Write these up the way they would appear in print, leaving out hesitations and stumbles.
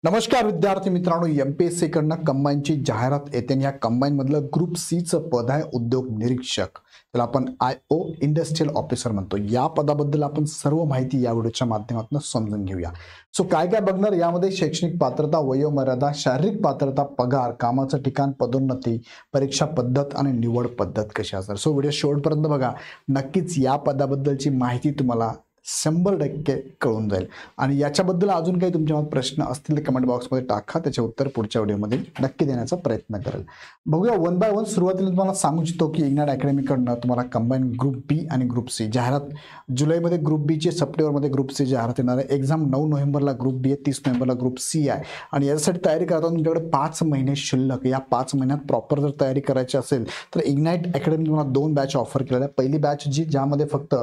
नमस्कार विद्यार्थी मित्रांनो, एमपीएससी कडनं कंबाईनची जाहिरात येते आणि या कंबाईन मधलं ग्रुप सी चं पद आहे उद्योग निरीक्षक, त्याला आपण IO इंडस्ट्रियल ऑफिसर म्हणतो. या पदाबद्दल आपण सर्व माहिती या व्हिडिओच्या माध्यमातून समजून घेऊया. सो काय काय बघणार यामध्ये: शैक्षणिक पात्रता, वयोमर्यादा, शारीरिक पात्रता, पगार, कामाचं ठिकाण, पदोन्नती, परीक्षा पद्धत आणि निवड पद्धत कशी असणार. सो व्हिडिओ शेवटपर्यंत बघा. नक्कीच या पदाबद्दलची माहिती तुम्हाला 100% कळून जाईल. आणि याच्याबद्दल अजून काही तुमच्या मनात प्रश्न असतील तर कमेंट बॉक्समध्ये टाका, त्याचे उत्तर पुढच्या व्हिडिओमध्ये नक्की देण्याचा प्रयत्न करेल. बघूया वन बाय वन. सुरुवातीला तुम्हाला सांगू इच्छितो की इग्नाइट अकॅडमीकडनं तुम्हाला कंबाईन ग्रुप बी आणि ग्रुप सी जाहिरात जुलैमध्ये ग्रुप बीची, सप्टेंबरमध्ये ग्रुप सी जाहिरात येणार आहे. एक्झाम 9 नोव्हेंबरला ग्रुप बी आहे, 30 नोव्हेंबरला ग्रुप सी आहे. आणि यासाठी तयारी करताना तुमच्याकडे 5 महिने शिल्लक. या 5 महिन्यात प्रॉपर जर तयारी करायची असेल तर इग्नाइट अकॅडमी तुम्हाला 2 बॅच ऑफर केलेल्या आहे. पहिली बॅच ज्यामध्ये फक्त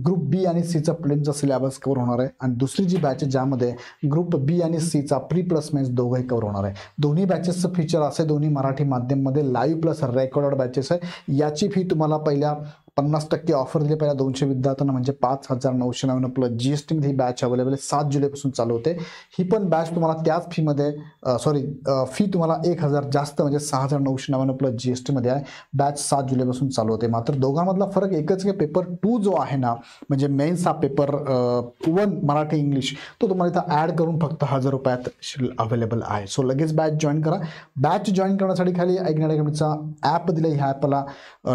ग्रुप बी आणि सीचा प्लेनचा सिलेबस कव्हर होणार आहे, आणि दुसरी जी बॅच ज्यामध्ये ग्रुप बी आणि सीचा प्री प्लस मेन्स दोघंही कव्हर होणार आहे. दोन्ही बॅचेसचं फीचर असे, दोन्ही मराठी माध्यममध्ये लाईव्ह प्लस रेकॉर्डेड बॅचेस आहे. याची फी तुम्हाला पहिल्या 50% ऑफर दिली पहिल्या 200 विद्यार्थ्यांना, म्हणजे 5,999 प्लस GST मध्ये ही बॅच अवेलेबल आहे. 7 जुलैपासून चालू होते. ही पण बॅच तुम्हाला त्याच फीमध्ये फी तुम्हाला 1,000 जास्त, म्हणजे 6,999 प्लस GST मध्ये आहे. बॅच 7 जुलैपासून चालू होते. मात्र दोघांमधला फरक एकच की पेपर 2 जो आहे ना, म्हणजे मेन्स हा पेपर 1 मराठी इंग्लिश, तो तुम्हाला इथं ॲड करून फक्त 1,000 रुपयात अवेलेबल आहे. सो लगेच बॅच जॉईन करा. बॅच जॉईन करण्यासाठी खाली इग्नाइट अकॅडमीचा ॲप दिला, ह्या ॲपला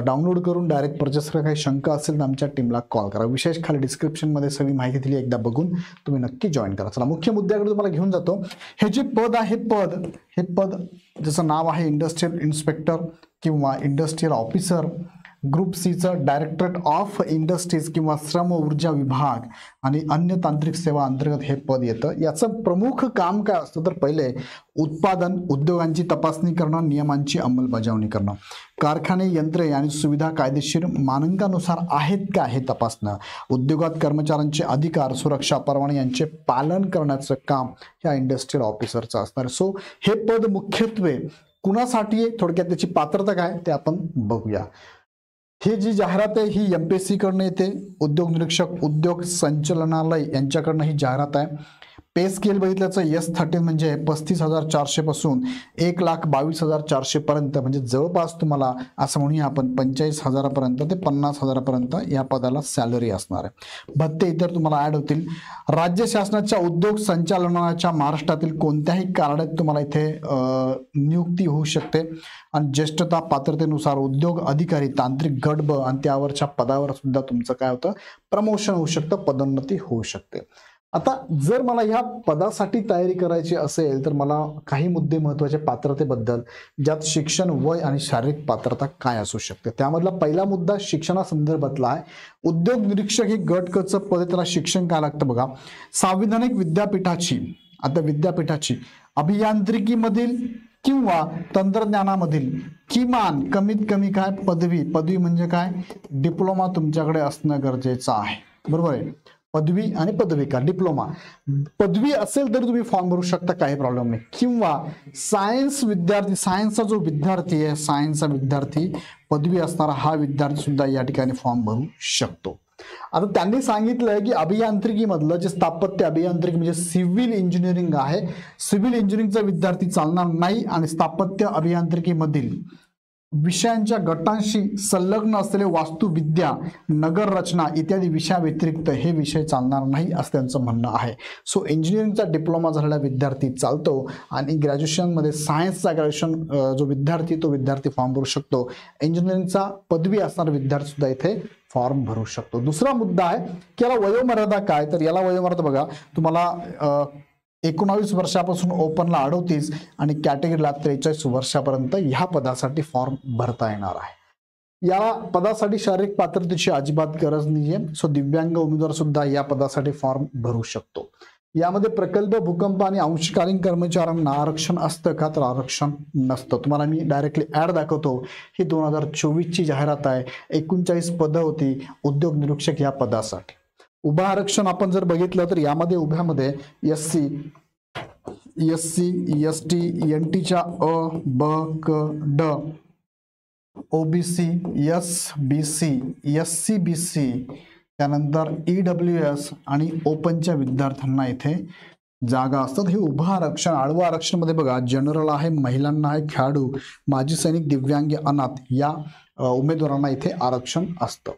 डाउनलोड करून डायरेक्ट परचेस. काही शंका असेल तर आमच्या टीमला कॉल करा. विशेष खाली डिस्क्रिप्शनमध्ये सगळी माहिती दिली, एकदा बघून तुम्ही नक्की जॉईन करा. चला मुख्य मुद्द्याकडे तुम्हाला घेऊन जातो. हे जे पद आहे, हे पद ज्याचं नाव आहे इंडस्ट्रियल इन्स्पेक्टर किंवा इंडस्ट्रियल ऑफिसर. ग्रुप सीचं डायरेक्टरेट ऑफ इंडस्ट्रीज किंवा श्रम ऊर्जा विभाग आणि अन्य तांत्रिक सेवा अंतर्गत हे पद येतं. याचं प्रमुख काम काय असतं तर पहिले उत्पादन उद्योगांची तपासणी करणं, नियमांची अंमलबजावणी करणं, कारखाने, यंत्रे आणि सुविधा कायदेशीर मानकानुसार आहेत का हे तपासणं, उद्योगात कर्मचाऱ्यांचे अधिकार, सुरक्षा, परवाने यांचे पालन करण्याचं काम या इंडस्ट्रियल ऑफिसरचं असणार. सो हे पद मुख्यत्वे कुणासाठी आहे, थोडक्यात त्याची पात्रता काय ते आपण बघूया. ही जी जाहिरात आहे ही MPSC कडनं येते. उद्योग निरीक्षक उद्योग संचालनालय यांच्याकडनं ही जाहिरात आहे. पे स्केल बघितल्याचं S13 म्हणजे 35,400 पासून 1,22,400 पर्यंत, म्हणजे जवळपास तुम्हाला असं म्हणूया आपण 45,000 पर्यंत ते 50,000 पर्यंत या पदाला सॅलरी असणार आहे. भत्ते इतर तुम्हाला ऍड होतील. राज्य शासनाच्या उद्योग संचालनाच्या महाराष्ट्रातील कोणत्याही कार्यालयात तुम्हाला इथे नियुक्ती होऊ शकते. आणि ज्येष्ठता पात्रतेनुसार उद्योग अधिकारी, तांत्रिक गट ब आणि त्यावरच्या पदावर सुद्धा तुमचं काय होतं, प्रमोशन होऊ शकतं, पदोन्नती होऊ शकते. आता जर मला ह्या पदासाठी तयारी करायची असेल तर मला काही मुद्दे महत्त्वाचे पात्रतेबद्दल, ज्यात शिक्षण, वय आणि शारीरिक पात्रता काय असू शकते. त्यामधला पहिला मुद्दा शिक्षणासंदर्भातला आहे. उद्योग निरीक्षक ही गट क चं पद, त्याला शिक्षण काय लागतं बघा. संविधानिक विद्यापीठाची, आता विद्यापीठाची अभियांत्रिकीमधील किंवा तंत्रज्ञानामधील किमान कमीत कमी काय पदवी म्हणजे काय, डिप्लोमा तुमच्याकडे असणं गरजेचं आहे. बरोबर आहे. पदवी आणि पदविका, डिप्लोमा. पदवी असेल तर तुम्ही फॉर्म भरू शकता, काही प्रॉब्लेम नाही. किंवा सायन्स विद्यार्थी, सायन्सचा जो विद्यार्थी आहे, सायन्सचा विद्यार्थी, पदवी असणारा हा विद्यार्थी सुद्धा या ठिकाणी फॉर्म भरू शकतो. आता त्यांनी सांगितलंय की अभियांत्रिकीमधलं जे स्थापत्य अभियांत्रिकी म्हणजे सिव्हिल इंजिनिअरिंग आहे, सिव्हिल इंजिनिअरिंगचा विद्यार्थी चालणार नाही. आणि स्थापत्य अभियांत्रिकीमधील विषयांच्या गटांशी संलग्न असलेले वास्तुविद्या, नगर रचना इत्यादी विषयाव्यतिरिक्त हे विषय चालणार नाही असं त्यांचं म्हणणं आहे. सो इंजिनिअरिंगचा डिप्लोमा झालेला विद्यार्थी चालतो, आणि ग्रॅज्युएशनमध्ये सायन्सचा ग्रॅज्युएशन जो विद्यार्थी, तो विद्यार्थी फॉर्म भरू शकतो. इंजिनिअरिंगचा पदवी असणारा विद्यार्थी सुद्धा इथे फॉर्म भरू शकतो. दुसरा मुद्दा आहे की याला वयोमर्यादा काय, तर याला वयोमर्यादा बघा, तुम्हाला 19 वर्षापासून ओपनला 38 आणि कॅटेगरीला 43 वर्षापर्यंत ह्या पदासाठी फॉर्म भरता येणार आहे. या पदासाठी शारीरिक पात्रतेची अजिबात गरज नाहीये. सो दिव्यांग उमेदवार सुद्धा या पदासाठी फॉर्म भरू शकतो. यामध्ये प्रकल्प, भूकंप आणि अंशकालीन कर्मचाऱ्यांना आरक्षण असतं का, तर आरक्षण नसतं. तुम्हाला मी डायरेक्टली ऍड दाखवतो. ही 2024 ची जाहिरात आहे. 39 पदं होती उद्योग निरीक्षक या पदासाठी. उभं आरक्षण आपण जर बघितलं तर यामध्ये उभ्यामध्ये SC, ST, NTच्या अ, ब, क, ड, OBC, SBC, SCBC, त्यानंतर EWS आणि ओपनच्या विद्यार्थ्यांना इथे जागा असतात. हे उभं आरक्षण, आडवं आरक्षण मध्ये बघा जनरल आहे, महिलांना आहे, खेळाडू, माजी सैनिक, दिव्यांग, अनाथ या उमेदवारांना इथे आरक्षण असतं.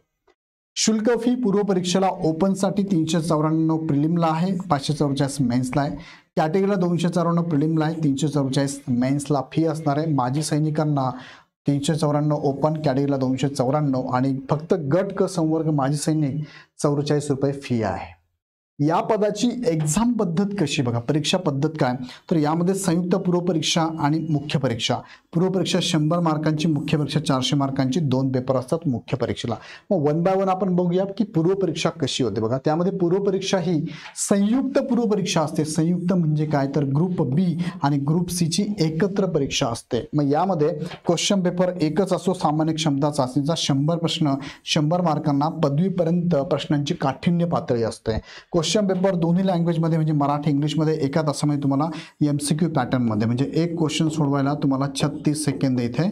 शुल्क फी पूर्व परीक्षेला ओपनसाठी 394 प्रिलिमला आहे, 544 मेन्सला आहे. कॅटेगरीला 294 प्रिलिमला आहे, 344 मेन्सला फी असणार आहे. माजी सैनिकांना 394 ओपन, कॅटेगरीला 294 आणि फक्त गट क संवर्ग माजी सैनिक 44 रुपये फी आहे. या पदाची एक्झाम पद्धत कशी बघा, परीक्षा पद्धत काय, तर यामध्ये संयुक्त पूर्व परीक्षा आणि मुख्य परीक्षा. पूर्व परीक्षा 100 मार्कांची, मुख्य परीक्षा 400 मार्कांची, 2 पेपर असतात मुख्य परीक्षेला. मग वन बाय वन आपण बघूया की पूर्व परीक्षा कशी होते. बघा त्यामध्ये पूर्व परीक्षा ही संयुक्त पूर्व परीक्षा असते. संयुक्त म्हणजे काय, तर ग्रुप बी आणि ग्रुप सी ची एकत्र परीक्षा असते. मग यामध्ये क्वेश्चन पेपर एकच असतो, सामान्य क्षमता चाचणीचा 100 प्रश्न, 100 मार्कांना, पदवीपर्यंत प्रश्नांची काठिण्य पातळी असते. क्वेश्चन पेपर दोन्ही लँग्वेजमध्ये म्हणजे मराठी इंग्लिशमध्ये एका तासामध्ये तुम्हाला MCQ पॅटर्नमध्ये म्हणजे एक क्वेश्चन सोडवायला तुम्हाला 36 सेकंद इथे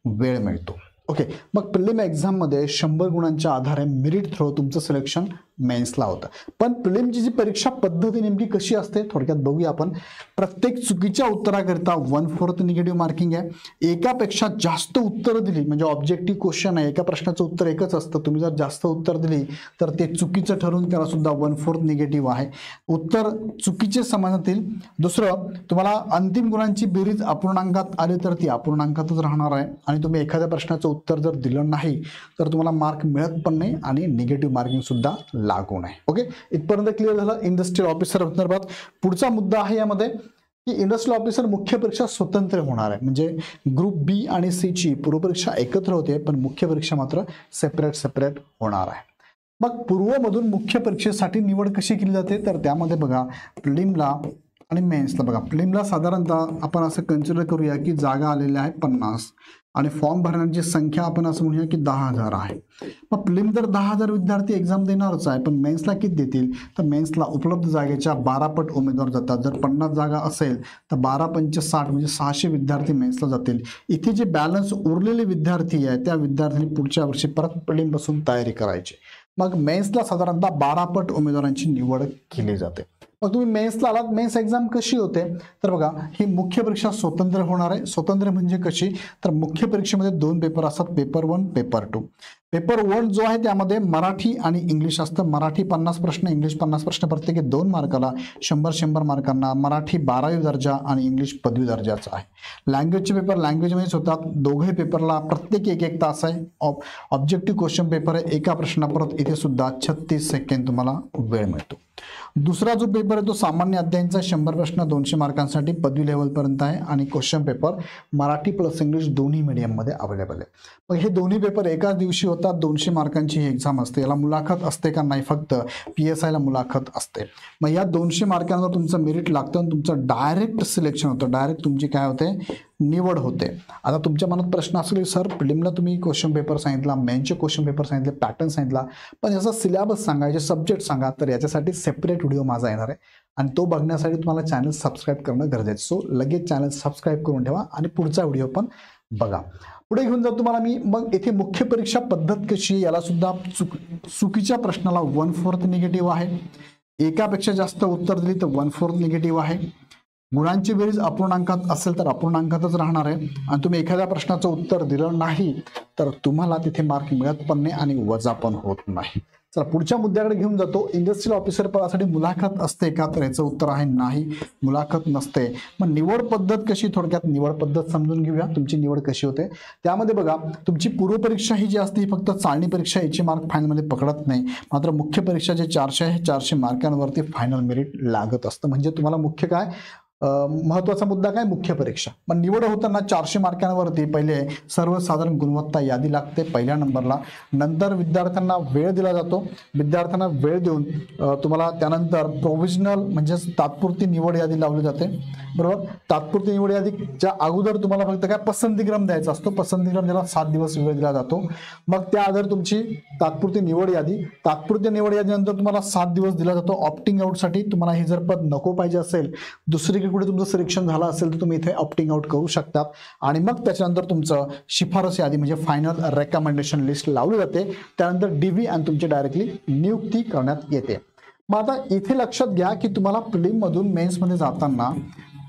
वेळ मिळतो. ओके, मग प्रिलिम एक्झाममध्ये 100 गुणांच्या आधारे मेरिट थ्रू तुमचं सिलेक्शन मेन्सला होतं. पण प्रिलिमची जी परीक्षा पद्धती नेमकी कशी असते थोडक्यात बघूया आपण. प्रत्येक चुकीच्या उत्तराकरिता 1/4 निगेटिव्ह मार्किंग आहे. एकापेक्षा जास्त उत्तरं दिली म्हणजे ऑब्जेक्टिव्ह क्वेश्चन आहे, एका प्रश्नाचं उत्तर एकच असतं, तुम्ही जर जास्त उत्तर दिली तर ते चुकीचं ठरवून त्याला सुद्धा 1/4 निगेटिव्ह आहे. उत्तर चुकीचे समाजातील. दुसरं, तुम्हाला अंतिम गुणांची बेरीज अपूर्णांकात आली तर ती अपूर्णांकातच राहणार आहे आणि तुम्ही एखाद्या प्रश्नाचं उत्तर जर दिलं नाही तर तुम्हाला मार्क मिळत पण नाही आणि निगेटिव्ह मार्किंग सुद्धा लागू नाही. ओके, इथपर्यंत क्लिअर झालं इंडस्ट्रियल ऑफिसर संदर्भात. पुढचा मुद्दा आहे यामध्ये की इंडस्ट्रियल ऑफिसर मुख्य परीक्षा स्वतंत्र होणार आहे. म्हणजे ग्रुप बी आणि सी ची पूर्व परीक्षा एकत्र होते पण मुख्य परीक्षा मात्र सेपरेट होणार आहे. मग पूर्वमधून मुख्य परीक्षेसाठी निवड कशी केली जाते तर त्यामध्ये बघा प्रिलिमला आणि मेन्सला बघा. प्रिलिमला साधारणतः आपण असं कन्सिडर करूया की जागा आलेल्या आहे 50 आणि फॉर्म भरण्याची संख्या आपण असं म्हणूया की 10,000 आहे. मग प्रिलिम तर 10,000 विद्यार्थी एक्झाम देणारच आहे, पण मेन्सला किती देतील तर मेन्सला उपलब्ध जागेच्या 12 पट उमेदवार जातात. जर 50 जागा असेल तर 12 पंच 60 म्हणजे 600 विद्यार्थी मेन्सला जातील. इथे जे बॅलन्स उरलेले विद्यार्थी आहे त्या विद्यार्थ्यांनी पुढच्या वर्षी परत प्रिलिम पासून तयारी करायची. मग मेन्सला साधारणतः 12 पट उमेदवारांची निवड केली जाते. मग तुम्ही मेन्सला आलात, मेन्स एक्झाम कशी होते तर बघा ही मुख्य परीक्षा स्वतंत्र होणार आहे. स्वतंत्र म्हणजे कशी तर मुख्य परीक्षेमध्ये 2 पेपर असतात, पेपर 1 पेपर 2. पेपर 1 जो आहे त्यामध्ये मराठी आणि इंग्लिश असतं. मराठी 50 प्रश्न, इंग्लिश 50 प्रश्न, प्रत्येकी 2 मार्काला, 100 मार्कांना. मराठी 12वी दर्जा आणि इंग्लिश पदवी दर्जाचा आहे. लँग्वेजचे पेपर लँग्वेजमध्येच होतात. दोघे पेपरला प्रत्येकी 1-1 तास आहे. ऑब्जेक्टिव्ह क्वेश्चन पेपर आहे, एका प्रश्नापरत इथे सुद्धा 36 सेकंद तुम्हाला वेळ मिळतो. दुसरा जो पेपर आहे तो सामान्य अध्यायांचा 100 प्रश्न 200 मार्कांसाठी पदवी लेवलपर्यंत आहे आणि question paper Marathi plus English दोन्ही मीडियममध्ये अवेलेबल आहे. मग हे दोन्ही पेपर एकाच दिवशी होतात. 200 मार्कांची ही एक्झाम असते. याला मुलाखत असते का नाही, फक्त PSIला मुलाखत असते. मग या 200 मार्कांवर तुमचं मेरिट लागतं आणि तुमचं डायरेक्ट सिलेक्शन होतं. डायरेक्ट तुमची काय होते, निवड होते. आता तुमच्या मनात प्रश्न असेल सर प्रिलिमला तुम्ही क्वेश्चन पेपर सांगितला, मेनचे क्वेश्चन पेपर सांगितले, पॅटर्न सांगितला, पण याचा सिलेबस सांगा, याचे सब्जेक्ट सांगा. तर याच्यासाठी सेपरेट व्हिडिओ माझा येणार आहे आणि तो बघण्यासाठी तुम्हाला चॅनल सबस्क्राईब करणं गरजेचं. सो लगेच चॅनल सबस्क्राईब करून ठेवा आणि पुढचा व्हिडिओ पण बघा. पुढे घेऊन जातो तुम्हाला मी. मग येथे मुख्य परीक्षा पद्धत कशी, याला सुद्धा चुकीच्या प्रश्नाला 1/4 निगेटिव्ह आहे. एकापेक्षा जास्त उत्तर दिली तर 1/4 निगेटिव्ह आहे. गुणांची बेरीज अपूर्णांकात असेल तर अपूर्णांकातच राहणार आहे आणि तुम्ही एखाद्या प्रश्नाचं उत्तर दिलं नाही तर तुम्हाला तिथे मार्क मिळत पण नाही आणि वजा पण होत नाही. चला पुढच्या मुद्द्याकडे घेऊन जातो. इंडस्ट्रियल ऑफिसर पदासाठी मुलाखत असते का तर याचं उत्तर आहे नाही, मुलाखत नसते. मग निवड पद्धत कशी, थोडक्यात निवड पद्धत समजून घेऊया. तुमची निवड कशी होते त्यामध्ये बघा, तुमची पूर्व परीक्षा ही जी असते ही फक्त चाळणी परीक्षा, याची मार्क फायनलमध्ये पकडत नाही. मात्र मुख्य परीक्षा जे 400 आहे 400 मार्कांवरती फायनल मेरिट लागत असतं. म्हणजे तुम्हाला मुख्य काय महत्वाचा मुद्दा काय, मुख्य परीक्षा. पण निवड होताना 400 मार्कांवरती पहिले सर्वसाधारण गुणवत्ता यादी लागते पहिल्या नंबरला. नंतर विद्यार्थ्यांना वेळ दिला जातो. विद्यार्थ्यांना वेळ देऊन तुम्हाला त्यानंतर प्रोव्हिजनल म्हणजेच तात्पुरती निवड यादी लावली जाते. बरोबर, तात्पुरती निवड यादीच्या अगोदर तुम्हाला फक्त काय पसंतीक्रम द्यायचा असतो. पसंतीक्रम ज्याला 7 दिवस वेळ दिला जातो. मग त्या आधार तुमची तात्पुरती निवड यादी, तात्पुरती निवड यादीनंतर तुम्हाला 7 दिवस दिला जातो ऑप्टिंग आउटसाठी. तुम्हाला हे जर पद नको पाहिजे असेल, दुसरी कुठे तुमचं सिलेक्शन झालं असेल तर तुम्ही इथे ऑप्टिंग आउट करू शकतात. आणि मग त्याच्यानंतर तुमचं शिफारस यादी म्हणजे फायनल रेकमेंडेशन लिस्ट लावली जाते. त्यानंतर DV आणि तुमची डायरेक्टली नियुक्ती करण्यात येते. मग आता इथे लक्षात घ्या की तुम्हाला प्रिलिम मधून मेन्स मध्ये जाताना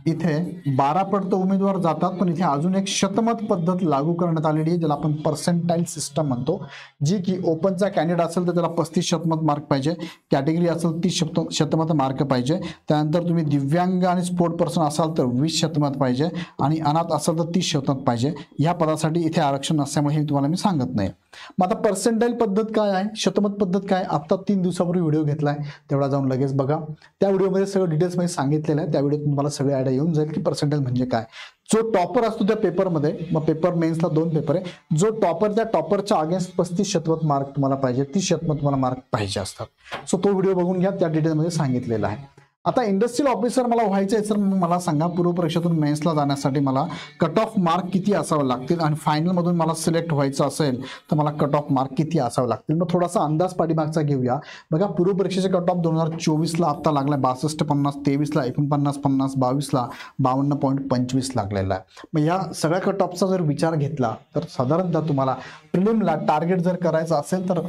इथे 12 पट उमेदवार जातात, पण इथे अजून एक शतमत पद्धत लागू करण्यात आलेली आहे, ज्याला आपण पर्सेंटाईल सिस्टम म्हणतो, जी की ओपनचा कॅन्डिडेट असेल तर त्याला 35 शतमत मार्क पाहिजे, कॅटेगरी असेल 30 शतमत मार्क पाहिजे, त्यानंतर तुम्ही दिव्यांग आणि स्पोर्ट पर्सन असाल तर 20 शतमत पाहिजे आणि अनाथ असाल तर 30 शतमत पाहिजे. या पदासाठी इथे आरक्षण नसल्यामुळे हे तुम्हाला मी सांगत नाही. मग आता पर्सेंटाईल पद्धत काय आहे, शतमत पद्धत काय, आता 3 दिवसापूर्वी व्हिडिओ घेतलाय, तेवढा जाऊन लगेच बघा. त्या व्हिडिओमध्ये सगळं डिटेल्स मध्ये सांगितलेलं आहे. त्या व्हिडिओत तुम्हाला सगळे आयडिया येऊन जाईल की पर्सेंटाईल म्हणजे काय. जो टॉपर असतो त्या पेपरमध्ये, मग पेपर मेन्सला 2 पेपर आहे, जो टॉपर त्या टॉपरच्या अगेन्स्ट 35 शतमत मार्क तुम्हाला पाहिजे, 30 शतमत तुम्हाला मार्क पाहिजे असतात. सो तो व्हिडिओ बघून घ्या, त्या डिटेलमध्ये सांगितलेला आहे. आता इंडस्ट्रियल ऑफिसर मला व्हायचं आहे, सर मला सांगा पूर्व परीक्षेतून मेन्सला जाण्यासाठी मला कट ऑफ मार्क किती असावे लागतील आणि फायनलमधून मला सिलेक्ट व्हायचं असेल तर मला कट ऑफ मार्क किती असावे लागतील. मग थोडासा अंदाज पाठीमागचा घेऊया. बघा, पूर्व परीक्षेचे कट ऑफ 2024ला आत्ता लागला 62.50, 23ला 49.50, 22ला 52.25 लागलेला आहे. मग या सगळ्या कट ऑफचा जर विचार घेतला तर साधारणतः तुम्हाला प्रिलिमला टार्गेट जर करायचं असेल तर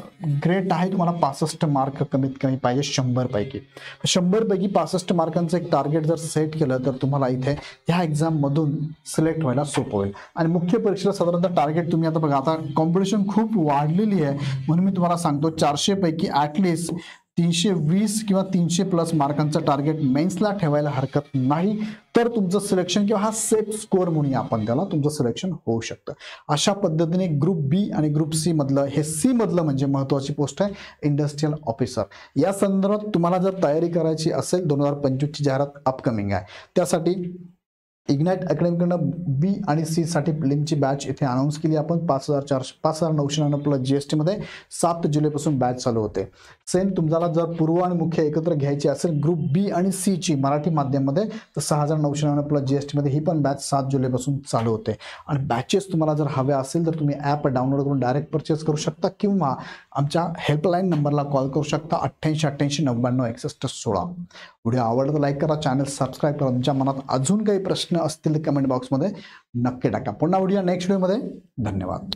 ग्रेट आहे, तुम्हाला 65 मार्क कमीत कमी पाहिजे 100 पैकी. 100 पैकी 65 मार्कांचं एक टार्गेट जर सेट केलं तर तुम्हाला इथे ह्या एक्झाम मधून सिलेक्ट व्हायला सोपं होईल. आणि मुख्य परीक्षेला साधारणतः टार्गेट तुम्ही आता बघा, आता कॉम्पिटिशन खूप वाढलेली आहे, म्हणून मी तुम्हाला सांगतो 400 पैकी ॲटलिस्ट 320 किंवा 300 प्लस मार्कांचं टार्गेट मेन्सला ठेवायला हरकत नाही, तर तुमचं सिलेक्शन किंवा हा सेट स्कोअर म्हणून आपण त्याला तुमचं सिलेक्शन होऊ शकतं. अशा पद्धतीने ग्रुप बी आणि ग्रुप सी मधलं, हे सी मधलं म्हणजे महत्त्वाची पोस्ट आहे इंडस्ट्रियल ऑफिसर. या संदर्भात तुम्हाला जर तयारी करायची असेल, 2025ची जाहिरात अपकमिंग आहे, त्यासाठी इग्नाइट अकॅडमीकडनं बी आणि सी साठी प्रिलिमची बॅच इथे अनाऊन्स केली आपण. 5,999 प्लस GST मध्ये 7 जुलैपासून बॅच चालू होते. सेम तुम्हाला जर पूर्व आणि मुख्य एकत्र घ्यायची असेल ग्रुप बी आणि सी ची मराठी माध्यममध्ये तर 6,999 प्लस GST मध्ये ही पण बॅच 7 जुलैपासून चालू होते. आणि बॅचेस तुम्हाला जर हव्या असेल तर तुम्ही ॲप डाउनलोड करून डायरेक्ट परचेस करू शकता किंवा आमच्या हेल्पलाईन नंबरला कॉल करू शकता 88 99 61 16. व्हिडिओ आवडला तर लाईक करा, चॅनल सबस्क्राईब करा. तुमच्या मनात अजून काही प्रश्न असतील कमेंट बॉक्समध्ये नक्की टाका. पुन्हा व्हिडिओ नेक्स्ट व्हिडिओमध्ये. धन्यवाद.